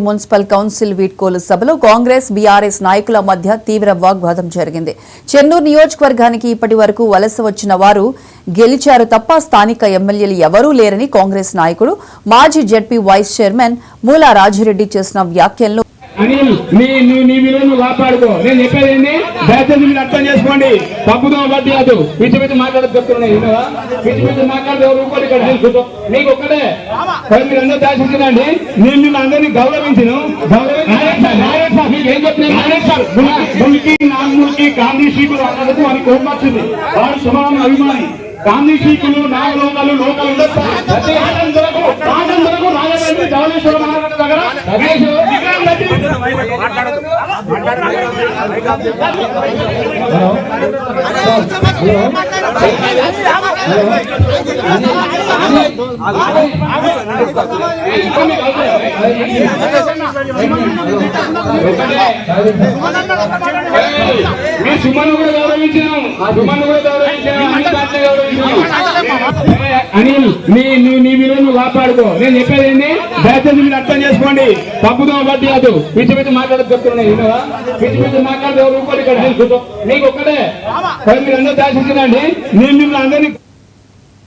Municipal council వీడ్కోలు సభలో Congress BRS నాయకుల మధ్య తీవ్ర వాగ్వాదం జరిగింది. చెన్నూరు నియోజకవర్గానికి ఇప్పటి వరకు వలస వచ్చిన వారు గెలిచారు తప్ప స్థానిక ఎమ్మెల్యేలు ఎవరూ లేరని కాంగ్రెస్ నాయకుడు మాజీ జెడ్పీ వైస్ చైర్మన్ మూలా రాజిరెడ్డి చేసిన వ్యాఖ్యలను అనిల్ నీ విలువను కాపాడుకో. నేను చెప్పేది దయచేసి మీరు అర్థం చేసుకోండి. తప్పుదో బట్టి కాదు పిచ్చి పిచ్చి మాట్లాడదు చెప్తున్నాయి. పిచ్చి పిచ్చి మాట్లాడితే రూపాయలు ఇక్కడ నీకు ఒక్కటే మీరు అందరూ దాచించండి. నేను మిమ్మల్ని అందరినీ గౌరవించను. ఏం చెప్తున్నాను మురికి నాన్నూరికి గాంధీ శీకులు అన్నది అని కోపం వచ్చింది. వాడు సుమారు అభిమాని గాంధీ శీకులు నాగలోకాలు లోకలు రాజమండ్రి ధవళేశ్వర మహారాజు దగ్గర సుమన్ కూడా గౌరవించాం. అనిల్ నీ విలువను కాపాడుకో. నేను చెప్పేది దయచేసి మీరు అర్థం చేసుకోండి. తప్పుదో బట్టి కాదు పిచ్చి పిచ్చి మాట్లాడదు చెప్తున్నాయి. పిచ్చి పిచ్చి మాట్లాడితే రూపాయలు ఇక్కడ నీకు ఒక్కటే మీరు అందరూ దాచించండి. నేను మిమ్మల్ని అందరినీ